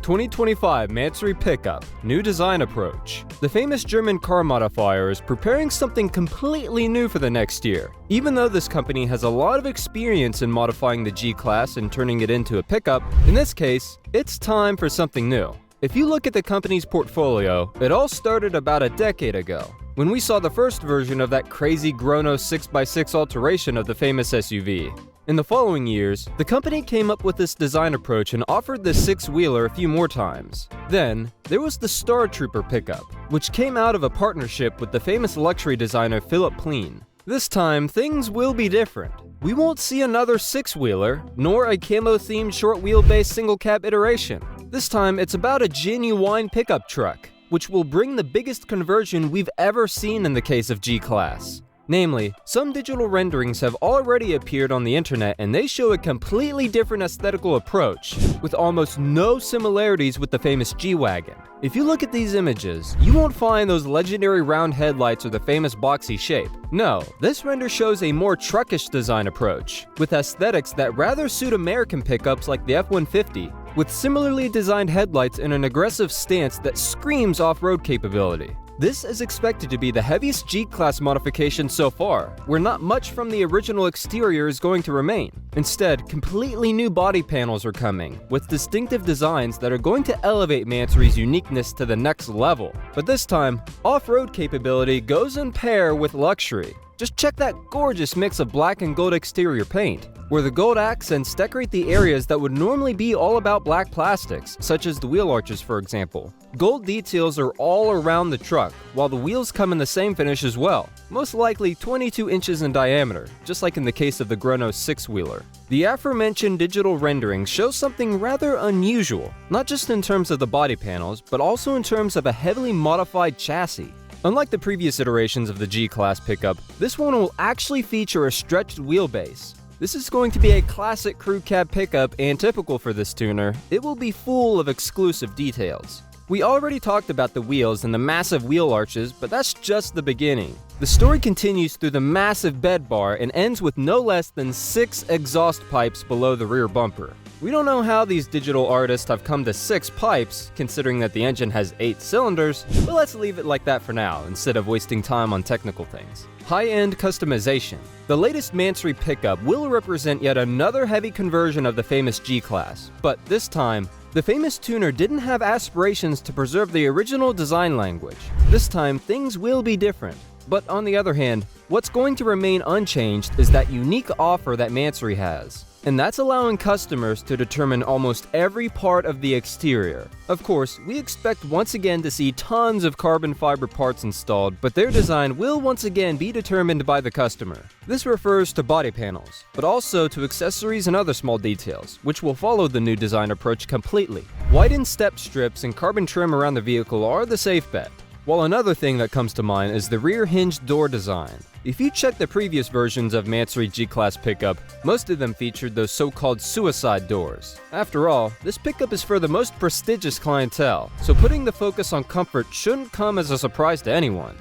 2025 Mansory Pickup, new design approach. The famous German car modifier is preparing something completely new for the next year. Even though this company has a lot of experience in modifying the G-Class and turning it into a pickup, in this case, it's time for something new. If you look at the company's portfolio, it all started about a decade ago, when we saw the first version of that crazy Grono 6x6 alteration of the famous SUV. In the following years, the company came up with this design approach and offered the six-wheeler a few more times. Then, there was the Star Trooper pickup, which came out of a partnership with the famous luxury designer Philip Plein. This time, things will be different. We won't see another six-wheeler, nor a camo-themed short-wheelbase single-cab iteration. This time, it's about a genuine pickup truck, which will bring the biggest conversion we've ever seen in the case of G-Class. Namely, some digital renderings have already appeared on the internet and they show a completely different aesthetical approach, with almost no similarities with the famous G-Wagon. If you look at these images, you won't find those legendary round headlights or the famous boxy shape. No, this render shows a more truckish design approach, with aesthetics that rather suit American pickups like the F-150, with similarly designed headlights and an aggressive stance that screams off-road capability. This is expected to be the heaviest G-Class modification so far, where not much from the original exterior is going to remain. Instead, completely new body panels are coming, with distinctive designs that are going to elevate Mansory's uniqueness to the next level. But this time, off-road capability goes in pair with luxury. Just check that gorgeous mix of black and gold exterior paint, where the gold accents decorate the areas that would normally be all about black plastics, such as the wheel arches for example. Gold details are all around the truck, while the wheels come in the same finish as well, most likely 22 inches in diameter, just like in the case of the Grono 6-wheeler. The aforementioned digital renderings show something rather unusual, not just in terms of the body panels, but also in terms of a heavily modified chassis. Unlike the previous iterations of the G-Class pickup, this one will actually feature a stretched wheelbase. This is going to be a classic crew cab pickup, and typical for this tuner, it will be full of exclusive details. We already talked about the wheels and the massive wheel arches, but that's just the beginning. The story continues through the massive bed bar and ends with no less than 6 exhaust pipes below the rear bumper. We don't know how these digital artists have come to 6 pipes, considering that the engine has 8 cylinders, but let's leave it like that for now, instead of wasting time on technical things. High-end customization. The latest Mansory Pickup will represent yet another heavy conversion of the famous G-Class, but this time, the famous tuner didn't have aspirations to preserve the original design language. This time, things will be different. But on the other hand, what's going to remain unchanged is that unique offer that Mansory has. And that's allowing customers to determine almost every part of the exterior. Of course, we expect once again to see tons of carbon fiber parts installed, but their design will once again be determined by the customer. This refers to body panels, but also to accessories and other small details, which will follow the new design approach completely. Widened step strips and carbon trim around the vehicle are the safe bet. While another thing that comes to mind is the rear hinged door design. If you check the previous versions of Mansory G-Class pickup, most of them featured those so-called suicide doors. After all, this pickup is for the most prestigious clientele, so putting the focus on comfort shouldn't come as a surprise to anyone.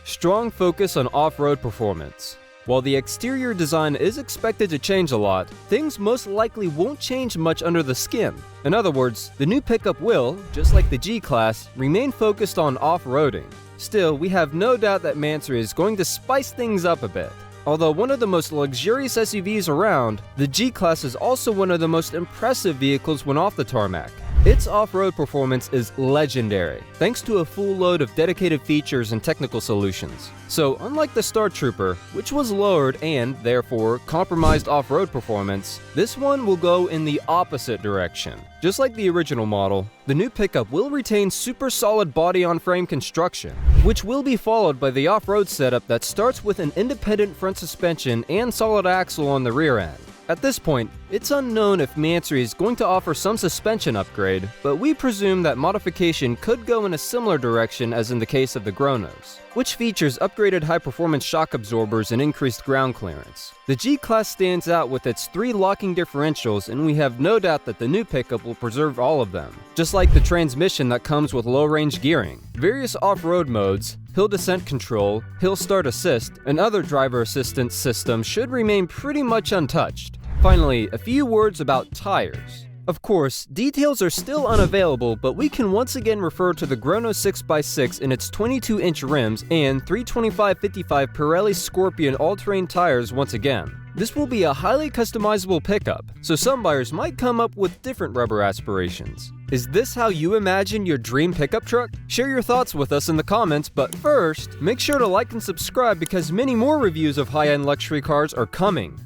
Strong focus on off-road performance. While the exterior design is expected to change a lot, things most likely won't change much under the skin. In other words, the new pickup will, just like the G-Class, remain focused on off-roading. Still, we have no doubt that Mansory is going to spice things up a bit. Although one of the most luxurious SUVs around, the G-Class is also one of the most impressive vehicles when off the tarmac. Its off-road performance is legendary, thanks to a full load of dedicated features and technical solutions. So, unlike the Star Trooper, which was lowered and, therefore, compromised off-road performance, this one will go in the opposite direction. Just like the original model, the new pickup will retain super solid body-on-frame construction, which will be followed by the off-road setup that starts with an independent front suspension and solid axle on the rear end. At this point, it's unknown if Mansory is going to offer some suspension upgrade, but we presume that modification could go in a similar direction as in the case of the Gronos, which features upgraded high-performance shock absorbers and increased ground clearance. The G-Class stands out with its 3 locking differentials, and we have no doubt that the new pickup will preserve all of them, just like the transmission that comes with low-range gearing. Various off-road modes, hill descent control, hill start assist, and other driver assistance systems should remain pretty much untouched. Finally, a few words about tires. Of course, details are still unavailable, but we can once again refer to the Grono 6x6 in its 22-inch rims and 325/55 Pirelli Scorpion all-terrain tires once again. This will be a highly customizable pickup, so some buyers might come up with different rubber aspirations. Is this how you imagine your dream pickup truck? Share your thoughts with us in the comments, but first, make sure to like and subscribe because many more reviews of high-end luxury cars are coming.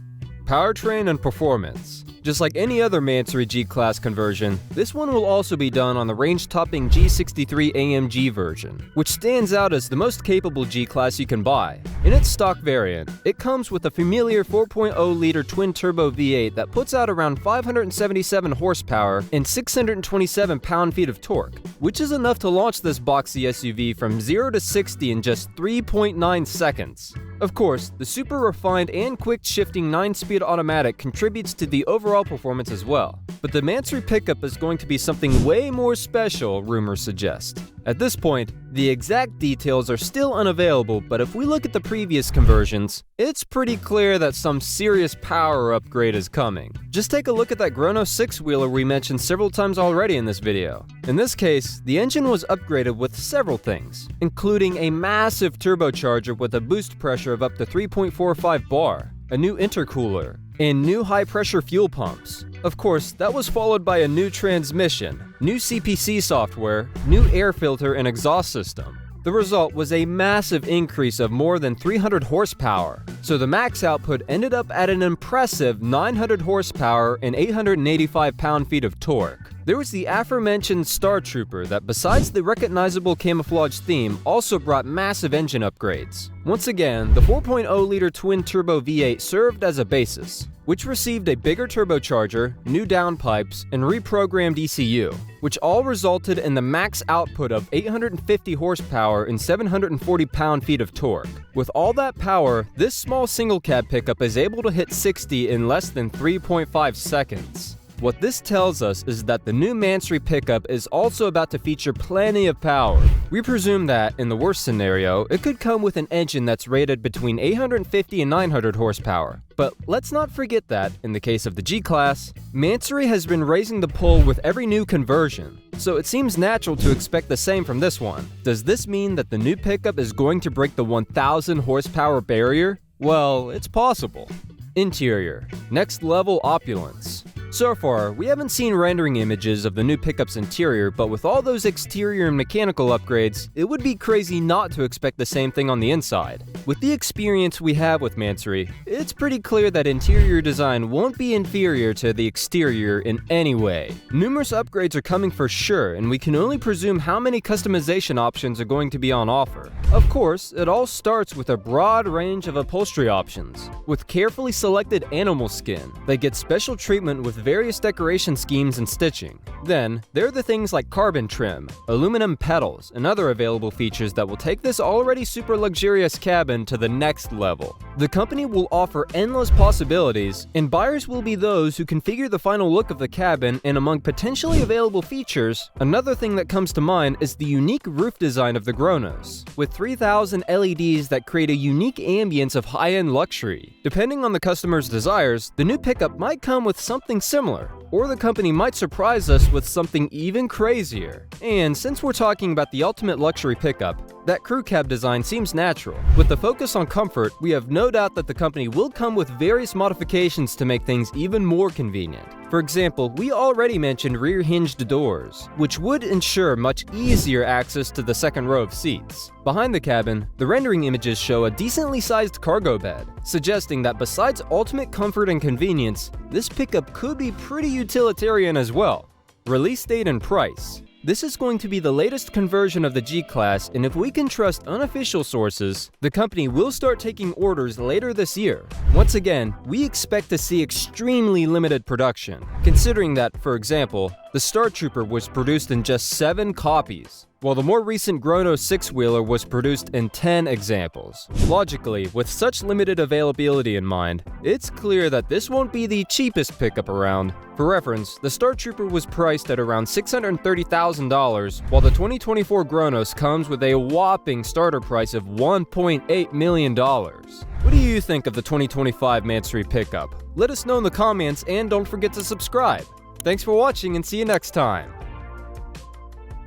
Powertrain and performance. Just like any other Mansory G-Class conversion, this one will also be done on the range-topping G63 AMG version, which stands out as the most capable G-Class you can buy. In its stock variant, it comes with a familiar 4.0-liter twin-turbo V8 that puts out around 577 horsepower and 627 pound-feet of torque, which is enough to launch this boxy SUV from 0 to 60 in just 3.9 seconds. Of course, the super refined and quick-shifting 9-speed automatic contributes to the overall performance as well. But the Mansory Pickup is going to be something way more special, rumors suggest. At this point, the exact details are still unavailable, but if we look at the previous conversions, it's pretty clear that some serious power upgrade is coming. Just take a look at that Grono 6-wheeler we mentioned several times already in this video. In this case, the engine was upgraded with several things, including a massive turbocharger with a boost pressure of up to 3.45 bar, a new intercooler, and new high-pressure fuel pumps. Of course, that was followed by a new transmission, new CPC software, new air filter and exhaust system. The result was a massive increase of more than 300 horsepower, so the max output ended up at an impressive 900 horsepower and 885 pound-feet of torque. There was the aforementioned Star Trooper that, besides the recognizable camouflage theme, also brought massive engine upgrades. Once again, the 4.0-liter twin-turbo V8 served as a basis, which received a bigger turbocharger, new downpipes, and reprogrammed ECU, which all resulted in the max output of 850 horsepower and 740 pound-feet of torque. With all that power, this small single-cab pickup is able to hit 60 in less than 3.5 seconds. What this tells us is that the new Mansory Pickup is also about to feature plenty of power. We presume that, in the worst scenario, it could come with an engine that's rated between 850 and 900 horsepower. But let's not forget that, in the case of the G-Class, Mansory has been raising the pole with every new conversion, so it seems natural to expect the same from this one. Does this mean that the new pickup is going to break the 1,000 horsepower barrier? Well, it's possible. Interior. Next level opulence. So far, we haven't seen rendering images of the new pickup's interior, but with all those exterior and mechanical upgrades, it would be crazy not to expect the same thing on the inside. With the experience we have with Mansory, it's pretty clear that interior design won't be inferior to the exterior in any way. Numerous upgrades are coming for sure, and we can only presume how many customization options are going to be on offer. Of course, it all starts with a broad range of upholstery options, with carefully selected animal skin that gets special treatment with various decoration schemes and stitching. Then, there are the things like carbon trim, aluminum pedals, and other available features that will take this already super luxurious cabin to the next level. The company will offer endless possibilities, and buyers will be those who configure the final look of the cabin. And among potentially available features, another thing that comes to mind is the unique roof design of the Gronos, with 3,000 LEDs that create a unique ambience of high-end luxury. Depending on the customer's desires, the new pickup might come with something similar, or the company might surprise us with something even crazier. And since we're talking about the ultimate luxury pickup, that crew cab design seems natural. With the focus on comfort, we have no doubt that the company will come with various modifications to make things even more convenient. For example, we already mentioned rear hinged doors, which would ensure much easier access to the second row of seats. Behind the cabin, the rendering images show a decently sized cargo bed, suggesting that besides ultimate comfort and convenience, this pickup could be pretty utilitarian as well. Release date and price. This is going to be the latest conversion of the G-Class, and if we can trust unofficial sources, the company will start taking orders later this year. Once again, we expect to see extremely limited production, considering that, for example, the Star Trooper was produced in just 7 copies, while the more recent Grono 6-wheeler was produced in 10 examples. Logically, with such limited availability in mind, it's clear that this won't be the cheapest pickup around. For reference, the Star Trooper was priced at around $630,000, while the 2024 Gronos comes with a whopping starter price of $1.8 million. What do you think of the 2025 Mansory Pickup? Let us know in the comments, and don't forget to subscribe. Thanks for watching and see you next time.